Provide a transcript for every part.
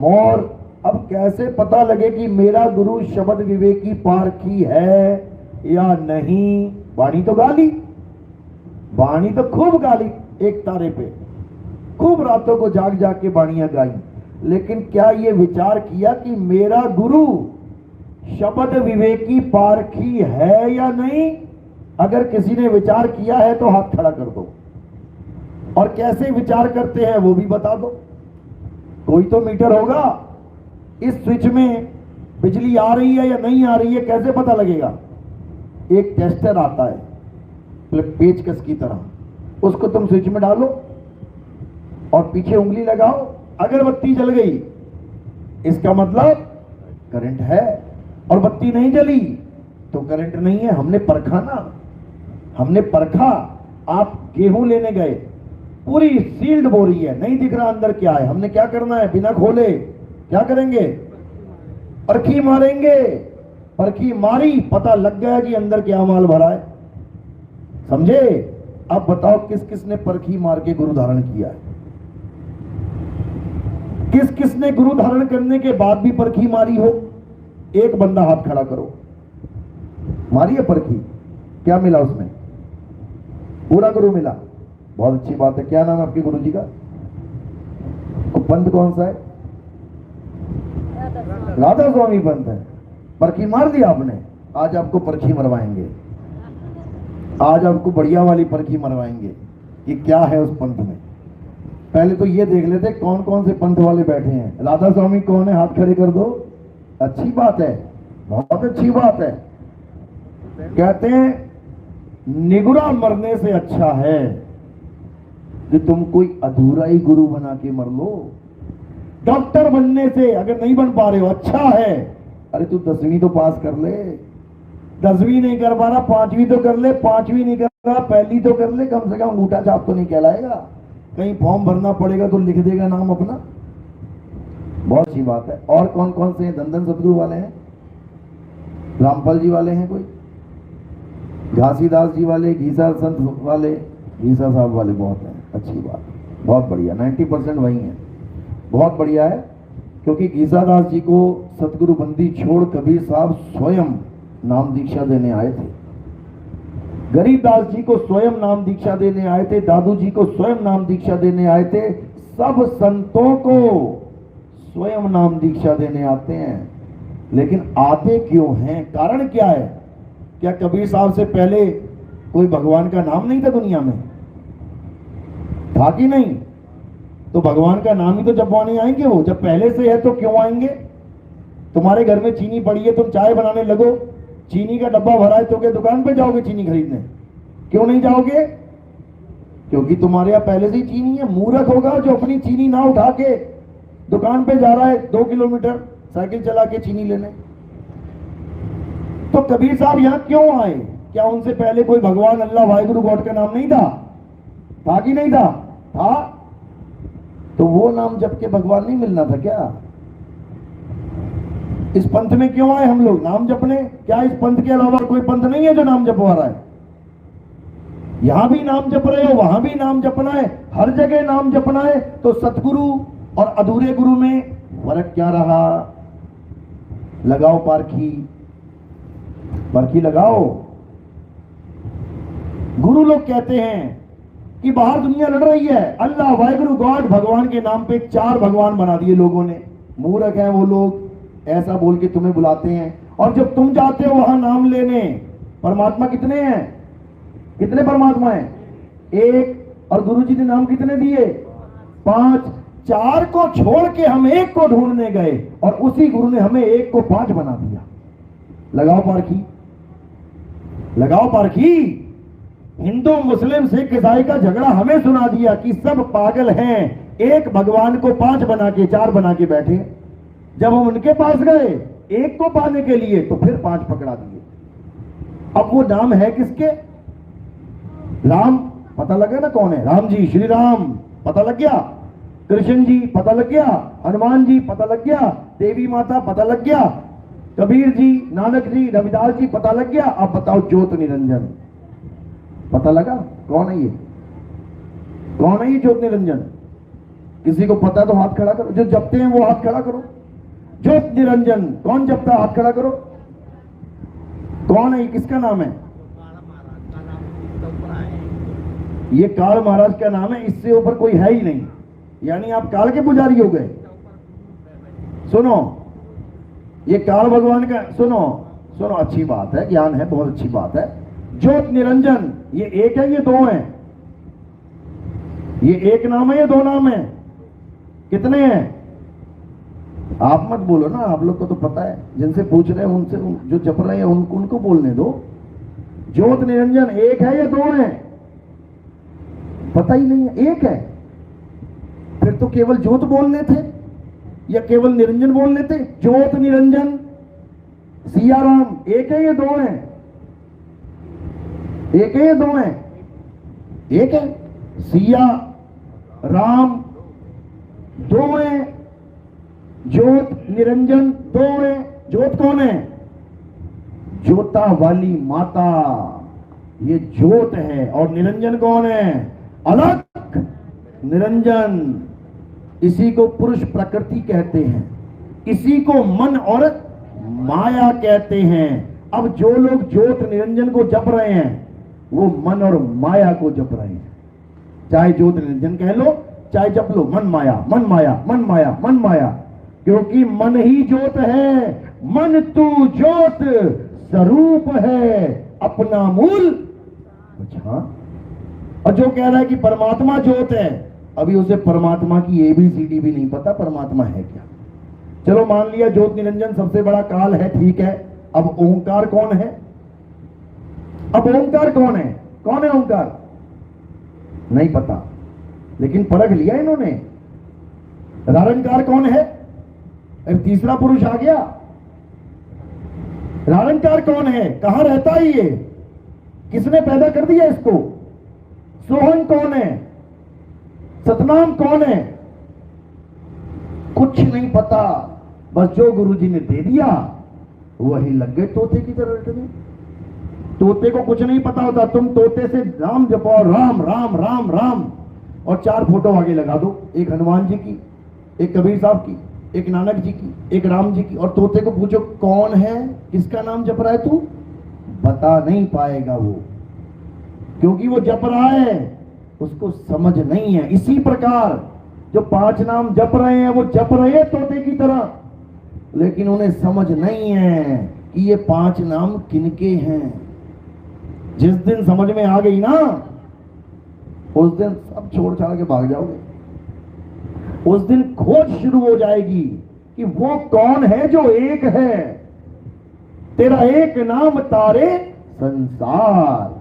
और अब कैसे पता लगे कि मेरा गुरु शब्द विवेकी पारखी है या नहीं? वाणी तो गाली, वाणी तो खूब गाली, एक तारे पे खूब रातों को जाग जाग के वाणियां गाई, लेकिन क्या ये विचार किया कि मेरा गुरु शब्द विवेकी पारखी है या नहीं? अगर किसी ने विचार किया है तो हाथ खड़ा कर दो, और कैसे विचार करते हैं वो भी बता दो। कोई तो मीटर होगा, इस स्विच में बिजली आ रही है या नहीं आ रही है कैसे पता लगेगा? एक टेस्टर आता है पेचकस की तरह, उसको तुम स्विच में डालो और पीछे उंगली लगाओ, अगरबत्ती जल गई, इसका मतलब करंट है, और बत्ती नहीं जली तो करंट नहीं है। हमने परखा ना, हमने परखा। आप गेहूं लेने गए, पूरी सील्ड बोरी है, नहीं दिख रहा अंदर क्या है, हमने क्या करना है? बिना खोले क्या करेंगे? परखी मारेंगे। परखी मारी, पता लग गया कि अंदर क्या माल भरा है। समझे? अब बताओ किस किस ने परखी मार के गुरु धारण किया है? किस किस ने गुरु धारण करने के बाद भी परखी मारी हो? एक बंदा हाथ खड़ा करो। मारी है परखी? क्या मिला उसमें? पूरा गुरु मिला। बहुत अच्छी बात है। क्या नाम है आपके गुरु जी का? पंथ कौन सा है? राधा स्वामी पंथ है। परखी मार दिया आपने, आज आपको परखी मरवाएंगे। आज आपको बढ़िया वाली परखी मरवाएंगे कि क्या है उस पंथ में। पहले तो ये देख लेते कौन कौन से पंथ वाले बैठे हैं। राधा स्वामी कौन है? हाथ खड़े कर दो। अच्छी बात है, बहुत अच्छी बात है। कहते हैं निगुरा मरने से अच्छा है कि तुम कोई अधूरा ही गुरु बना के मर लो। डॉक्टर बनने से अगर नहीं बन पा रहे हो, अच्छा है, अरे तू 10वीं तो पास कर ले। 10वीं नहीं कर पा रहा, 5वीं तो कर ले। 5वीं नहीं कर रहा, पहली तो कर ले। कम से कम अंगूठा छाप तो नहीं कहलाएगा। कहीं फॉर्म भरना पड़ेगा तो लिख देगा नाम अपना। बहुत अच्छी बात है। और कौन कौन से हैं? दंदन सतगुरु वाले हैं, रामपाल जी वाले हैं, कोई घासीदास जी वाले, घीसा संत वाले, घीसा साहब वाले बहुत हैं। अच्छी बात, बहुत बढ़िया। 90% वही है। बहुत बढ़िया है, क्योंकि घीसादास जी को सतगुरु बंदी छोड़ कबीर साहब स्वयं नाम दीक्षा देने आए थे। गरीबदास जी को स्वयं नाम दीक्षा देने आए थे। दादू जी को स्वयं नाम दीक्षा देने आए थे। सब संतों को स्वयं नाम दीक्षा देने आते हैं, लेकिन आते क्यों हैं? कारण क्या है? क्या कबीर साहब से पहले कोई भगवान का नाम नहीं था दुनिया में? था कि नहीं? तो भगवान का नाम ही तो जपवाने आएंगे वो। जब पहले से है तो क्यों आएंगे? तुम्हारे घर में चीनी पड़ी है, तुम चाय बनाने लगो, चीनी का डब्बा भरा है, तो क्या दुकान पे जाओगे चीनी खरीदने? क्यों नहीं जाओगे? क्योंकि तुम्हारे यहाँ पहले से ही चीनी है। मूर्ख होगा जो अपनी चीनी ना उठा के दुकान पे जा रहा है 2 किलोमीटर साइकिल चला के चीनी लेने। तो कबीर साहब यहाँ क्यों आए? क्या उनसे पहले कोई भगवान, अल्लाह, वाहिगुरु, गॉड का नाम नहीं था? था कि नहीं था? था। तो वो नाम जप के भगवान नहीं मिलना था क्या? इस पंथ में क्यों आए हम लोग? नाम जपने। क्या इस पंथ के अलावा कोई पंथ नहीं है जो नाम जपवा रहा है? यहां भी नाम जप रहे हो, वहां भी नाम जपना है, हर जगह नाम जपना है। तो सतगुरु और अधूरे गुरु में फर्क क्या रहा? लगाओ पारखी, परखी लगाओ। गुरु लोग कहते हैं कि बाहर दुनिया लड़ रही है, अल्लाह, वाहिगुरु, गॉड, भगवान के नाम पे 4 भगवान बना दिए लोगों ने। मूर्ख हैं वो लोग, ऐसा बोल के तुम्हें बुलाते हैं। और जब तुम जाते हो वहां नाम लेने, परमात्मा कितने हैं? कितने परमात्मा हैं? एक। और गुरु जी ने नाम कितने दिए? 5। 4 को छोड़ के हम एक को ढूंढने गए, और उसी गुरु ने हमें एक को 5 बना दिया। लगाओ पारखी, लगाओ पारखी। हिंदू, मुस्लिम, सिख, ईसाई का झगड़ा हमें सुना दिया कि सब पागल हैं, एक भगवान को 5 बना के, 4 बना के बैठे। जब हम उनके पास गए एक को पाने के लिए, तो फिर 5 पकड़ा दिए। अब वो नाम है किसके? राम, पता लगा ना कौन है? राम जी, श्री राम, पता लग गया। कृष्ण जी, पता लग गया। हनुमान जी, पता लग गया। देवी माता, पता लग गया। कबीर जी, नानक जी, रविदास जी, पता लग गया। अब बताओ ज्योत निरंजन, पता लगा कौन है ये? कौन है ये ज्योत निरंजन? किसी को पता है तो हाथ खड़ा करो, जो जपते हैं वो हाथ खड़ा करो। ज्योत निरंजन कौन जपता है? हाथ खड़ा करो। कौन है? किसका नाम है? ये काल महाराज का नाम है, इससे ऊपर कोई है ही नहीं। यानी आप काल के पुजारी हो गए। सुनो, ये काल भगवान का, सुनो सुनो, अच्छी बात है, ज्ञान है, बहुत अच्छी बात है। ज्योत निरंजन ये एक है, ये दो हैं? ये एक नाम है या दो नाम है? कितने हैं? आप मत बोलो ना, आप लोग को तो पता है। जिनसे पूछ रहे हैं उनसे, जो जप रहे हैं उनको बोलने दो। ज्योत निरंजन एक है या दो है? पता ही नहीं है, एक है। फिर तो केवल ज्योत बोलने थे या केवल निरंजन बोलने थे? ज्योत निरंजन सिया राम एक है या दो है? एक है या दो है? एक है। सिया राम दो है, ज्योत निरंजन दो है। ज्योत कौन है? ज्योता वाली माता, ये ज्योत है। और निरंजन कौन है? अलग निरंजन। इसी को पुरुष प्रकृति कहते हैं, इसी को मन और माया कहते हैं। अब जो लोग ज्योत निरंजन को जप रहे हैं वो मन और माया को जप रहे हैं। चाहे ज्योत निरंजन कह लो, चाहे जप लो मन माया, मन माया, मन माया, मन माया। क्योंकि मन ही ज्योत है। मन तू ज्योत स्वरूप है, अपना मूल। अच्छा, और जो कह रहा है कि परमात्मा ज्योत है, अभी उसे परमात्मा की ABCD भी नहीं पता, परमात्मा है क्या। चलो मान लिया ज्योत निरंजन सबसे बड़ा काल है, ठीक है। अब ओंकार कौन है? अब ओंकार कौन है? कौन है ओंकार? नहीं पता, लेकिन परख लिया इन्होंने। निरंकार कौन है? अब तीसरा पुरुष आ गया। निरंकार कौन है? कहां रहता है ये? किसने पैदा कर दिया इसको? सोहन कौन है? सतनाम कौन है? कुछ नहीं पता, बस जो गुरुजी ने दे दिया वही लग गए तोते की तरह रटने। तोते को कुछ नहीं पता होता। तुम तोते से राम जपो, राम राम राम राम, और 4 फोटो आगे लगा दो, एक हनुमान जी की, एक कबीर साहब की, एक नानक जी की, एक राम जी की, और तोते को पूछो कौन है, किसका नाम जप रहा है तू, बता नहीं पाएगा वो, क्योंकि वो जप रहा है, उसको समझ नहीं है। इसी प्रकार जो 5 नाम जप रहे हैं वो जप रहे हैं तोते की तरह, लेकिन उन्हें समझ नहीं है कि ये 5 नाम किनके हैं। जिस दिन समझ में आ गई ना, उस दिन सब छोड़ छाड़ के भाग जाओगे। उस दिन खोज शुरू हो जाएगी कि वो कौन है जो एक है। तेरा एक नाम तारे संसार,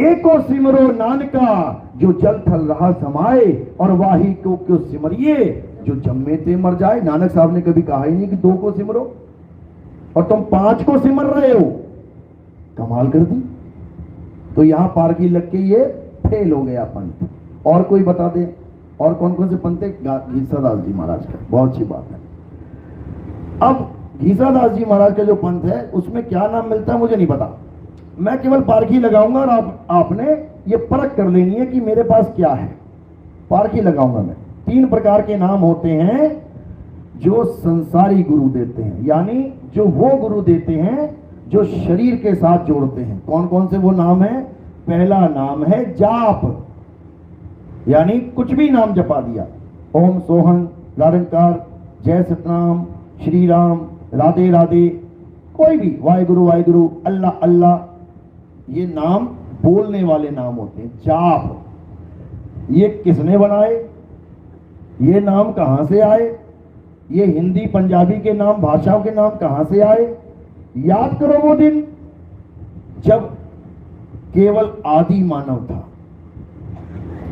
एको सिमरो नानका जो जल थल रहा समाए, और वाही को क्यों सिमरिए जो जम्मे ते मर जाए। नानक साहब ने कभी कहा ही नहीं कि 2 को सिमरो, और तुम 5 को सिमर रहे हो। कमाल कर दी। तो यहां पारगी लग के ये फेल हो गया पंथ। और कोई बता दे और कौन कौन से पंथ है? घीसादास जी महाराज का, बहुत अच्छी बात है। अब घीसादास जी महाराज का जो पंथ है उसमें क्या नाम मिलता है मुझे नहीं पता। मैं केवल पारखी लगाऊंगा और आपने ये परख कर लेनी है कि मेरे पास क्या है। पारखी लगाऊंगा मैं। 3 प्रकार के नाम होते हैं जो संसारी गुरु देते हैं, यानी जो वो गुरु देते हैं जो शरीर के साथ जोड़ते हैं। कौन कौन से वो नाम है? पहला नाम है जाप, यानी कुछ भी नाम जपा दिया। ओम सोहन, निरंकार, जय सतनाम, श्री राम, राधे राधे, कोई भी, वाहेगुरु वाहेगुरु, अल्लाह अल्लाह, ये नाम बोलने वाले नाम होते हैं। जाप ये किसने बनाए? ये नाम कहां से आए? ये हिंदी पंजाबी के नाम, भाषाओं के नाम कहां से आए? याद करो वो दिन जब केवल आदि मानव था।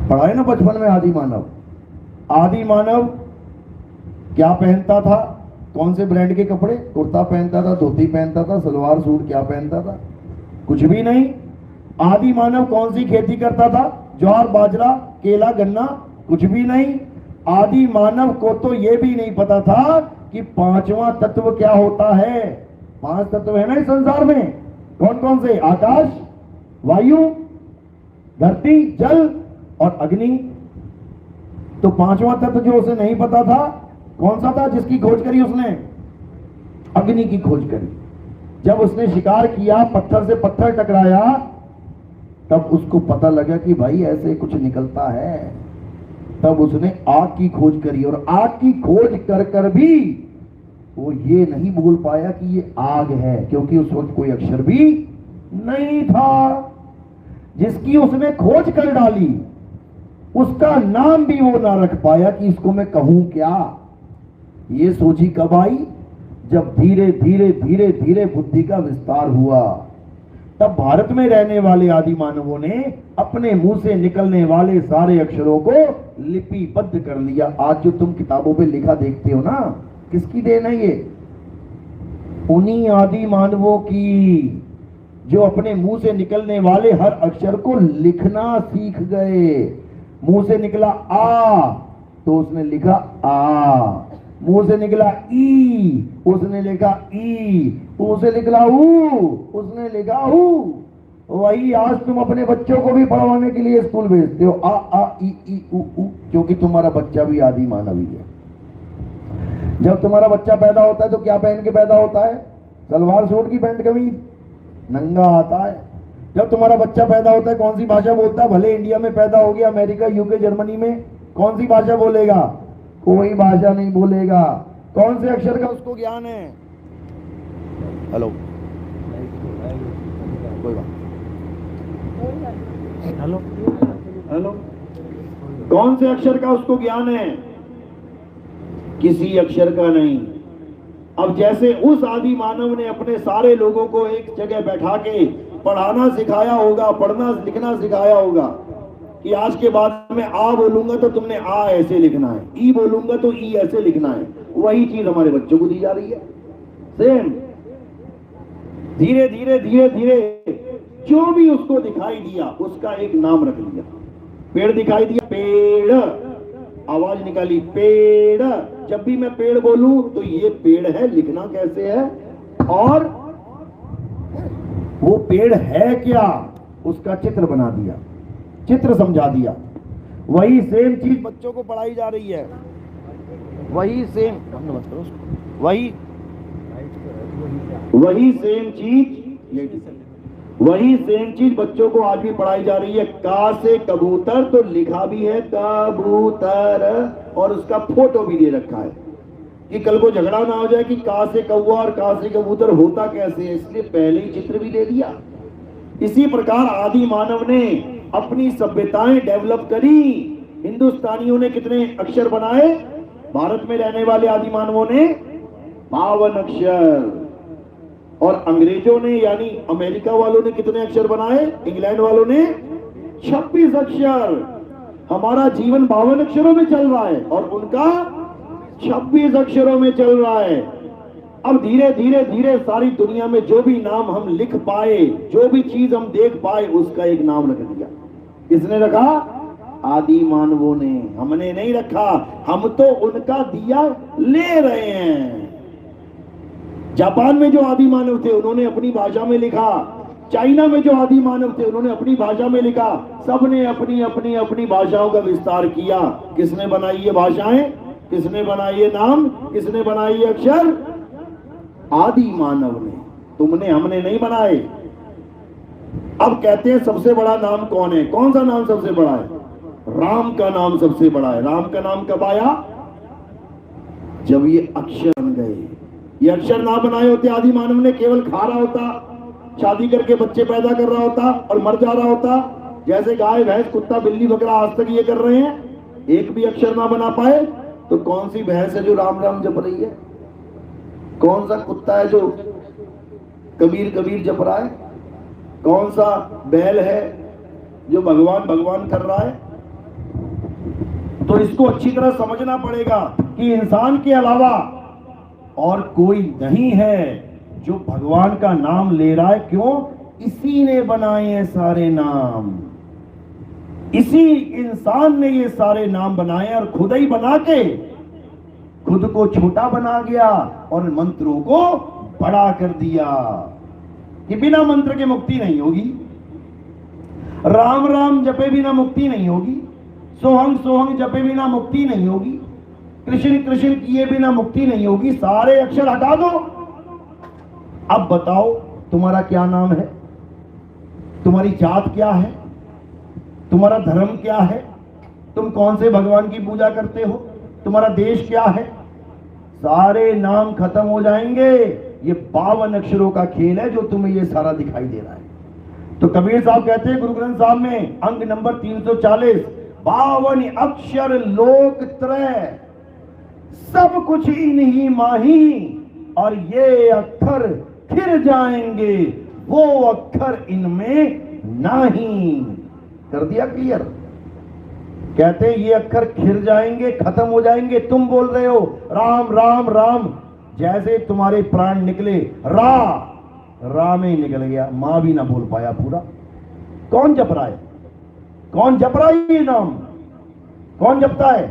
पढ़ा है ना बचपन में आदि मानव। आदि मानव क्या पहनता था? कौन से ब्रांड के कपड़े? कुर्ता पहनता था, धोती पहनता था, सलवार सूट क्या पहनता था? कुछ भी नहीं। आदि मानव कौन सी खेती करता था? ज्वार, बाजरा, केला, गन्ना, कुछ भी नहीं। आदि मानव को तो यह भी नहीं पता था कि 5वां तत्व क्या होता है। 5 तत्व है ना इस संसार में। कौन कौन से? आकाश, वायु, धरती, जल और अग्नि। तो पांचवा तत्व जो उसे नहीं पता था कौन सा था, जिसकी खोज करी उसने? अग्नि की खोज करी। जब उसने शिकार किया, पत्थर से पत्थर टकराया, तब उसको पता लगा कि भाई ऐसे कुछ निकलता है। तब उसने आग की खोज करी, और आग की खोज कर कर भी वो ये नहीं बोल पाया कि ये आग है, क्योंकि उस वक्त कोई अक्षर भी नहीं था। जिसकी उसने खोज कर डाली उसका नाम भी वो ना रख पाया कि इसको मैं कहूं क्या। ये सोची कब आई? जब धीरे धीरे धीरे धीरे बुद्धि का विस्तार हुआ। तब भारत में रहने वाले आदि मानवों ने अपने मुंह से निकलने वाले सारे अक्षरों को लिपिबद्ध कर लिया। आज जो तुम किताबों पे लिखा देखते हो ना, किसकी देन है ये? उन्हीं आदि मानवों की, जो अपने मुंह से निकलने वाले हर अक्षर को लिखना सीख गए। मुंह से निकला आ तो उसने लिखा आ, मुंह से निकला ई उसने लिखा ई, मुंह से निकला ऊ उसने लिखा ऊ। वही आज तुम अपने बच्चों को भी पढ़वाने के लिए स्कूल भेजते हो, आ ई ऊ ऊ, क्योंकि तुम्हारा बच्चा भी आदि मानवी है। जब तुम्हारा बच्चा पैदा होता है तो क्या पहन के पैदा होता है? सलवार सूट की पैंट कमीज, नंगा आता है। जब तुम्हारा बच्चा पैदा होता है कौन सी भाषा बोलता है? भले इंडिया में पैदा हो गया, अमेरिका, यूके, जर्मनी में, कौन सी भाषा बोलेगा? कोई भाषा नहीं बोलेगा। कौन से अक्षर का उसको ज्ञान है? हेलो, कोई बात, हेलो हेलो, कौन से अक्षर का उसको ज्ञान है? किसी अक्षर का नहीं। अब जैसे उस आदि मानव ने अपने सारे लोगों को एक जगह बैठा के पढ़ाना सिखाया होगा, पढ़ना लिखना सिखाया होगा कि आज के बाद में आ बोलूंगा तो तुमने आ ऐसे लिखना है, ई बोलूंगा तो ई ऐसे लिखना है, वही चीज हमारे बच्चों को दी जा रही है। सेम धीरे धीरे धीरे धीरे जो भी उसको दिखाई दिया उसका एक नाम रख लिया। पेड़ दिखाई दिया, पेड़, आवाज निकाली पेड़। जब भी मैं पेड़ बोलूं तो ये पेड़ है, लिखना कैसे है, और वो पेड़ है क्या उसका चित्र बना दिया, चित्र समझा दिया। वही सेम चीज बच्चों को पढ़ाई जा रही है। वही सेम, वही सेम चीज बच्चों को आज भी पढ़ाई जा रही है। का से कबूतर तो लिखा भी है कबूतर, और उसका फोटो भी दे रखा है कि कल को झगड़ा ना हो जाए कि का से कौवा और का से कबूतर होता कैसे है, इसलिए पहले ही चित्र भी दे दिया। इसी प्रकार आदि मानव ने अपनी सभ्यताएं डेवलप करी। हिंदुस्तानियों ने कितने अक्षर बनाए? भारत में रहने वाले आदि मानवों ने 52 अक्षर, और अंग्रेजों ने यानी अमेरिका वालों ने कितने अक्षर बनाए? इंग्लैंड वालों ने 26 अक्षर। हमारा जीवन 52 अक्षरों में चल रहा है और उनका 26 अक्षरों में चल रहा है। अब धीरे धीरे धीरे सारी दुनिया में जो भी नाम हम लिख पाए, जो भी चीज हम देख पाए, उसका एक नाम रख दिया। किसने रखा? आदि मानवों ने। हमने नहीं रखा, हम तो उनका दिया ले रहे हैं। जापान में जो आदि मानव थे उन्होंने अपनी भाषा में लिखा, चाइना में जो आदि मानव थे उन्होंने अपनी भाषा में लिखा। सबने अपनी अपनी अपनी भाषाओं का विस्तार किया। किसने बनाई ये भाषाएं? किसने बनाई ये नाम? किसने बनाई ये अक्षर? आदि मानव ने। तुमने हमने नहीं बनाए। अब कहते हैं सबसे बड़ा नाम कौन है? कौन सा नाम सबसे बड़ा है? राम का नाम सबसे बड़ा है। राम का नाम कब आया? जब ये अक्षर बन गए। ये अक्षर ना बनाए होते आदि मानव ने केवल खा रहा होता, शादी करके बच्चे पैदा कर रहा होता और मर जा रहा होता। जैसे गाय भैंस कुत्ता बिल्ली बकरा आज तक ये कर रहे हैं, एक भी अक्षर ना बना पाए। तो कौन सी भैंस है जो राम राम जप रही है? कौन सा कुत्ता है जो कबीर कबीर जप रहा है? कौन सा बैल है जो भगवान भगवान कर रहा है? तो इसको अच्छी तरह समझना पड़ेगा कि इंसान के अलावा और कोई नहीं है जो भगवान का नाम ले रहा है। क्यों? इसी ने बनाए हैं सारे नाम। इसी इंसान ने ये सारे नाम बनाए और खुद ही बना के खुद को छोटा बना गया और मंत्रों को बड़ा कर दिया कि बिना मंत्र के मुक्ति नहीं होगी, राम राम जपे बिना मुक्ति नहीं होगी, सोहंग सोहंग जपे बिना मुक्ति नहीं होगी, कृष्ण कृष्ण किए बिना मुक्ति नहीं होगी। सारे अक्षर हटा दो। अब बताओ तुम्हारा क्या नाम है, तुम्हारी जात क्या है, तुम्हारा धर्म क्या है, तुम कौन से भगवान की पूजा करते हो, तुम्हारा देश क्या है, सारे नाम खत्म हो जाएंगे। ये 52 अक्षरों का खेल है जो तुम्हें ये सारा दिखाई दे रहा है। तो कबीर साहब कहते हैं गुरु ग्रंथ साहब में अंक नंबर 340, 52 अक्षर लोक त्रय, सब कुछ इन्हीं माही, और ये अक्षर फिर जाएंगे, वो अक्षर इनमें नहीं। कर दिया क्लियर। कहते हैं ये अक्षर खिर जाएंगे, खत्म हो जाएंगे। तुम बोल रहे हो राम राम राम, जैसे तुम्हारे प्राण निकले रा में ही निकल गया, मां भी ना बोल पाया पूरा। कौन जप रहा है, कौन जप रहा है ये नाम, कौन जपता है?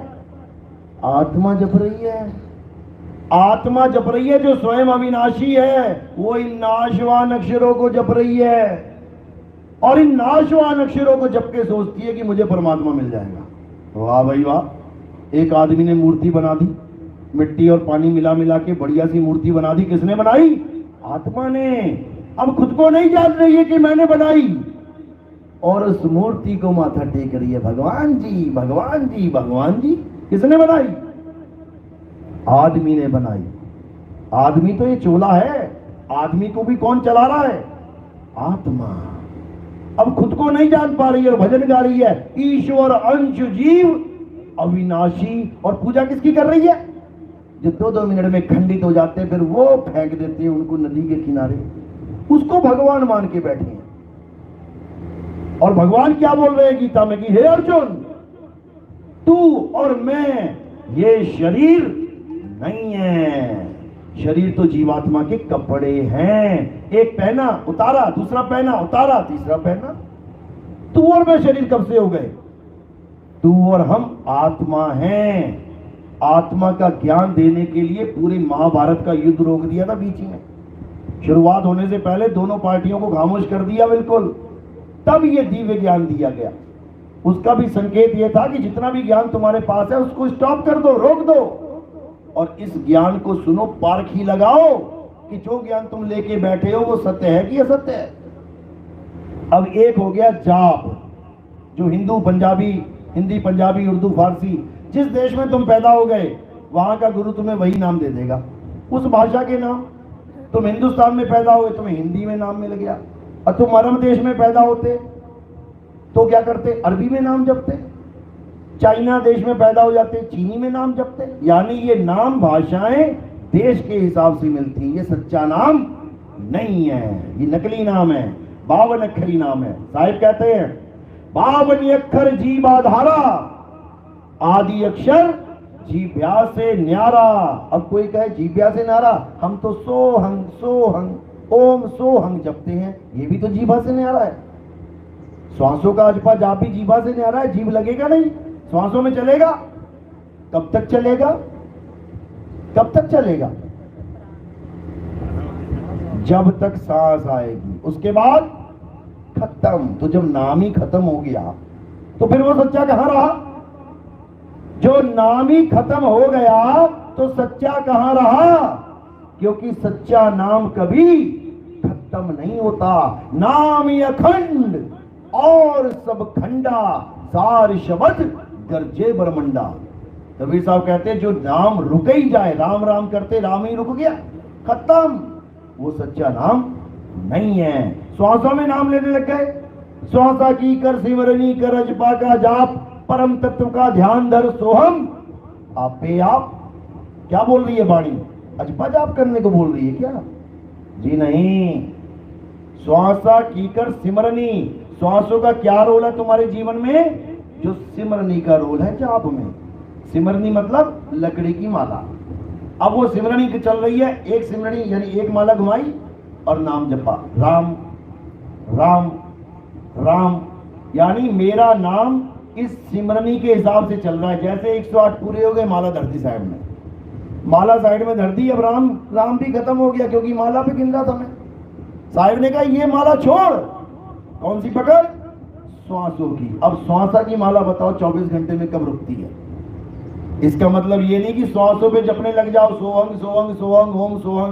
आत्मा जप रही है, आत्मा जप रही है जो स्वयं अविनाशी है। वो इन नाशवान अक्षरों को जप रही है, और इन नाशवान अक्षरों को जप के सोचती है कि मुझे परमात्मा मिल जाएगा। वाह भाई वाह। एक आदमी ने मूर्ति बना दी, मिट्टी और पानी मिला मिला के बढ़िया सी मूर्ति बना दी। किसने बनाई? आत्मा ने। अब खुद को नहीं जान रही है कि मैंने बनाई, और उस मूर्ति को माथा टेक रही है, भगवान जी भगवान जी भगवान जी। किसने बनाई? आदमी ने बनाई। आदमी तो ये चोला है, आदमी को भी कौन चला रहा है? आत्मा। अब खुद को नहीं जान पा रही है और भजन गा रही है, ईश्वर अंश जीव अविनाशी। और पूजा किसकी कर रही है? जो 2-2 मिनट में खंडित हो जाते हैं, फिर वो फेंक देते हैं उनको नदी के किनारे, उसको भगवान मान के बैठे हैं। और भगवान क्या बोल रहे हैं गीता में कि हे अर्जुन, तू और मैं ये शरीर नहीं है, शरीर तो जीवात्मा के कपड़े हैं। एक पहना उतारा, दूसरा पहना उतारा, तीसरा पहना। तू और मैं शरीर कब से हो गए? तू और हम आत्मा हैं। आत्मा का ज्ञान देने के लिए पूरे महाभारत का युद्ध रोक दिया था बीच में। शुरुआत होने से पहले दोनों पार्टियों को खामोश कर दिया बिल्कुल, तब ये दिव्य ज्ञान दिया गया। उसका भी संकेत यह था कि जितना भी ज्ञान तुम्हारे पास है उसको स्टॉप कर दो, रोक दो, और इस ज्ञान को सुनो, पारखी लगाओ कि जो ज्ञान तुम लेके बैठे हो वो सत्य है कि असत्य है। अब एक हो गया जाप, जो हिंदी पंजाबी उर्दू फारसी, जिस देश में तुम पैदा हो गए वहां का गुरु तुम्हें वही नाम दे देगा, उस भाषा के नाम। तुम हिंदुस्तान में पैदा हुए, तुम्हें हिंदी में नाम मिल गया। और तुम अरब देश में पैदा होते तो क्या करते? अरबी में नाम जपते। चाइना देश में पैदा हो जाते, चीनी में नाम जपते। यानी ये नाम भाषाएं देश के हिसाब से मिलती, ये सच्चा नाम नहीं है, ये नकली नाम है, 52 अक्षरी नाम है। साहिब कहते हैं 52 अक्षर जीव आधारा, आदि अक्षर जीव्या से न्यारा। अब कोई कहे जीव्या से न्यारा, हम तो सोहंग सोहंग ओम सोहंग जपते हैं, ये भी तो जीभा से न्यारा है। श्वासों का अजपा जाप भी जीभा से न्यारा है। जीभ लगेगा नहीं, श्वासों में चलेगा। कब तक चलेगा? कब तक चलेगा? जब तक सांस आएगी, उसके बाद खत्म। तो जब नाम ही खत्म हो गया तो फिर वो सच्चा कहां रहा? जो नाम ही खत्म हो गया तो सच्चा कहां रहा? क्योंकि सच्चा नाम कभी खत्म नहीं होता। नाम ही अखंड और सब खंडा, सार शब्द गरजे बरमंडा। कबीर साहब कहते हैं जो नाम रुक ही जाए, राम राम करते राम ही रुक गया, खत्म, वो सच्चा नाम नहीं है। श्वासों में नाम लेने लग गए, श्वासा की कर सिमरनी कर अजपा का जाप, परम तत्व का ध्यान धर सोहम आपे आप। क्या बोल रही है वाणी? अजपा जाप करने को बोल रही है क्या? जी नहीं। श्वासा की कर सिमरनी, श्वासों का क्या रोल है तुम्हारे जीवन में? जो सिमरनी का रोल है जाप में। सिमरनी मतलब लकड़ी की माला। अब वो सिमरनी की चल रही है, एक सिमरनी यानी एक माला घुमाई और नाम जपा, राम राम राम, यानी मेरा नाम इस सिमरनी के हिसाब से चल रहा है। जैसे 108 पूरे हो गए, माला धरती साइड में, माला साइड में धर दी। अब राम राम भी खत्म हो गया क्योंकि माला पे गिन रहा था मैं। साहिब ने कहा ये माला छोड़, कौन सी पकड़? श्वासों की। अब श्वासा की माला बताओ 24 घंटे में कब रुकती है? इसका मतलब ये नहीं कि श्वासों पे जपने लग जाओ सोहंग सोहंग सोहंग ओम सोहंग।